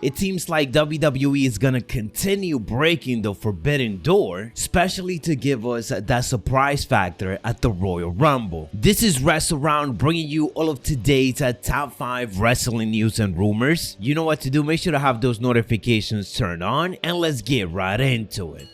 It seems like WWE is gonna continue breaking the forbidden door, especially to give us that surprise factor at the Royal Rumble. This is WrestleRound, bringing you all of today's top 5 wrestling news and rumors. You know what to do, make sure to have those notifications turned on, and let's get right into it.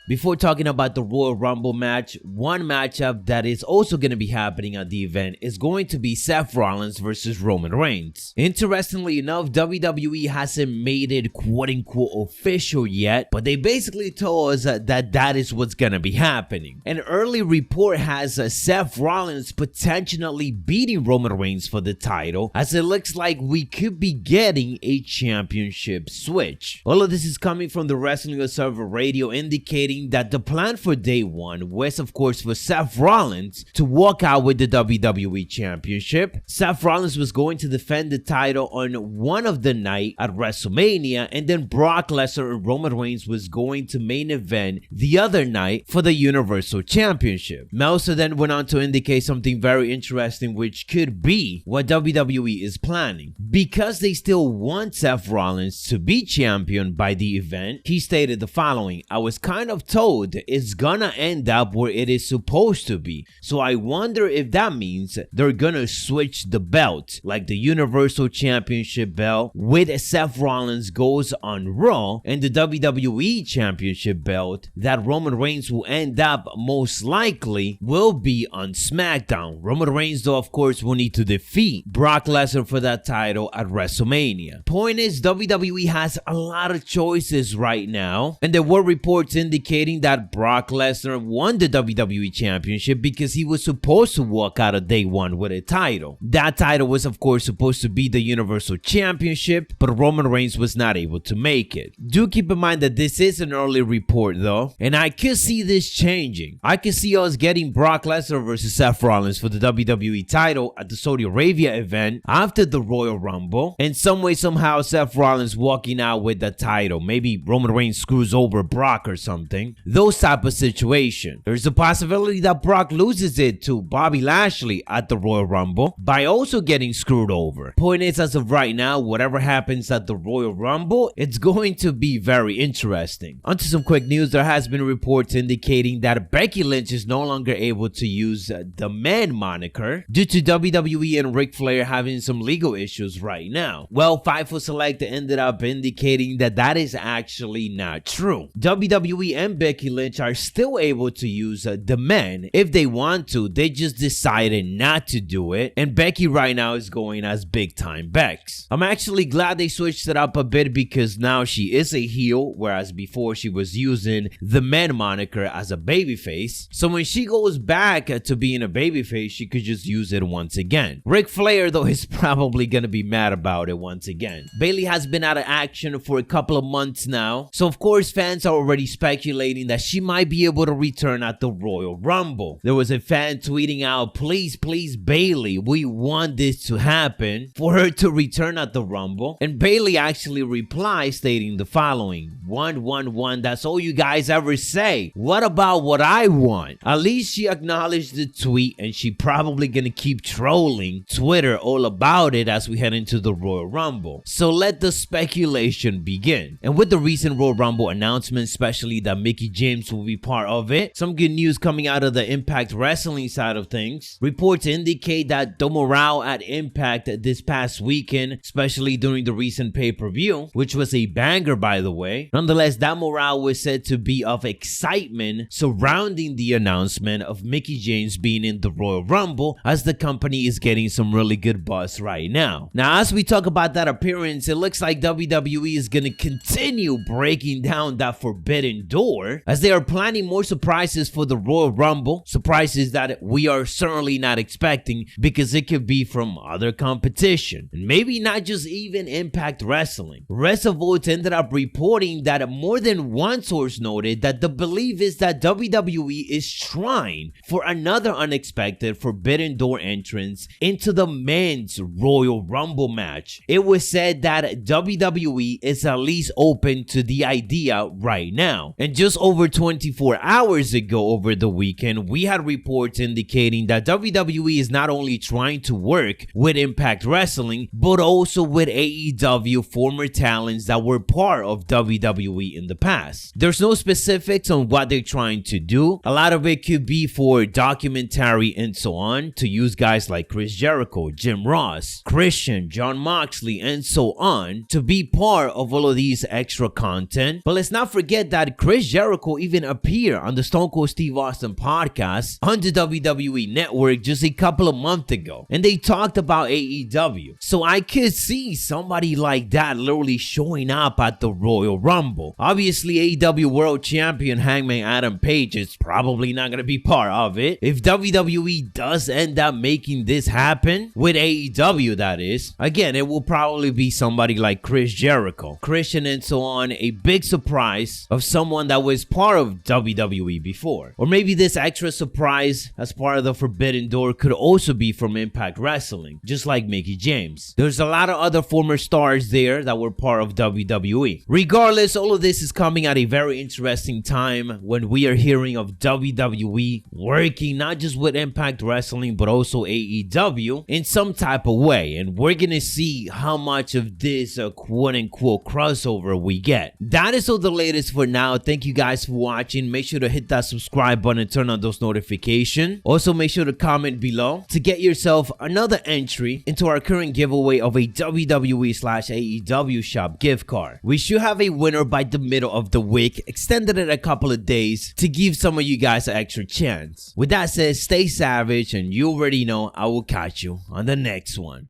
Before talking about the Royal Rumble match, one matchup that is also going to be happening at the event is going to be Seth Rollins versus Roman Reigns. Interestingly enough, WWE hasn't made it quote-unquote official yet, but they basically told us that is what's going to be happening. An early report has Seth Rollins potentially beating Roman Reigns for the title, as it looks like we could be getting a championship switch. All of this is coming from the Wrestling Observer Radio, indicating that the plan for day one was, of course, for Seth Rollins to walk out with the WWE Championship. Seth Rollins was going to defend the title on one of the night at WrestleMania, and then Brock Lesnar and Roman Reigns was going to main event the other night for the Universal Championship. Meltzer then went on to indicate something very interesting, which could be what WWE is planning. Because they still want Seth Rollins to be champion by the event, he stated the following: "I was kind of told it's gonna end up where it is supposed to be, so I wonder if that means they're gonna switch the belt, like the Universal Championship belt with Seth Rollins goes on Raw, and the WWE Championship belt that Roman Reigns will end up most likely will be on SmackDown. Roman Reigns, though, of course, will need to defeat Brock Lesnar for that title at WrestleMania." Point is, WWE has a lot of choices right now, and there were reports indicating that Brock Lesnar won the WWE Championship because he was supposed to walk out of day one with a title. That title was, of course, supposed to be the Universal Championship, but Roman Reigns was not able to make it. Do keep in mind that this is an early report though, and I could see this changing. I could see us getting Brock Lesnar versus Seth Rollins for the WWE title at the Saudi Arabia event after the Royal Rumble, and some way, somehow, Seth Rollins walking out with the title. Maybe Roman Reigns screws over Brock or something. Those type of situation. There's a possibility that Brock loses it to Bobby Lashley at the Royal Rumble by also getting screwed over. Point is, as of right now, whatever happens at the Royal Rumble, it's going to be very interesting. Onto some quick news. There has been reports indicating that Becky Lynch is no longer able to use the man moniker due to WWE and Ric Flair having some legal issues right now. Well, Fightful Select ended up indicating that is actually not true. WWE and Becky Lynch are still able to use the man if they want to. They just decided not to do it, and Becky right now is going as Big Time Bex. I'm actually glad they switched it up a bit, because now she is a heel, whereas before she was using the man moniker as a babyface. So when she goes back to being a babyface, she could just use it once again. Ric Flair, though, is probably gonna be mad about it once again. Bayley has been out of action for a couple of months now, so of course fans are already speculating that she might be able to return at the Royal Rumble. There was a fan tweeting out, please Bayley, we want this to happen for her to return at the Rumble, and Bayley actually replied stating the following: 111, that's all you guys ever say. What about what I want? At least she acknowledged the tweet, and she probably gonna keep trolling Twitter all about it as we head into the Royal Rumble. So let the speculation begin. And with the recent Royal Rumble announcement, especially that Mickie James will be part of it, some good news coming out of the Impact Wrestling side of things. Reports indicate that the morale at Impact this past weekend, especially during the recent pay-per-view, which was a banger by the way, nonetheless, that morale was said to be of excitement surrounding the announcement of Mickie James being in the Royal Rumble, as the company is getting some really good buzz right now. Now, as we talk about that appearance, it looks like WWE is going to continue breaking down that forbidden door, as they are planning more surprises for the Royal Rumble, surprises that we are certainly not expecting, because it could be from other competition, and maybe not just even Impact Wrestling. WrestleVotes ended up reporting that more than one source noted that the belief is that WWE is trying for another unexpected forbidden door entrance into the men's Royal Rumble match. It was said that WWE is at least open to the idea right now, and just over 24 hours ago over the weekend, we had reports indicating that WWE is not only trying to work with Impact Wrestling, but also with AEW former talents that were part of WWE in the past. There's no specifics on what they're trying to do. A lot of it could be for documentary and so on, to use guys like Chris Jericho, Jim Ross, Christian, Jon Moxley, and so on, to be part of all of these extra content. But let's not forget that Chris Jericho even appeared on the Stone Cold Steve Austin podcast on the WWE Network just a couple of months ago, and they talked about AEW. So I could see somebody like that literally showing up at the Royal Rumble. Obviously, AEW World Champion Hangman Adam Page is probably not going to be part of it. If WWE does end up making this happen, with AEW that is, again, it will probably be somebody like Chris Jericho, Christian, and so on, a big surprise of someone that was part of WWE before. Or maybe this extra surprise as part of the Forbidden Door could also be from Impact Wrestling, just like Mickie James. There's a lot of other former stars there that were part of WWE. Regardless, all of this is coming at a very interesting time when we are hearing of WWE working not just with Impact Wrestling but also AEW in some type of way, and we're gonna see how much of this quote-unquote crossover we get. That is all the latest for now. Thank you guys for watching. Make sure to hit that subscribe button and turn on those notifications. Also, make sure to comment below to get yourself another entry into our current giveaway of a WWE/AEW shop gift card. We should have a winner by the middle of the week, extended it a couple of days to give some of you guys an extra chance. With that said, stay savage, and you already know I will catch you on the next one.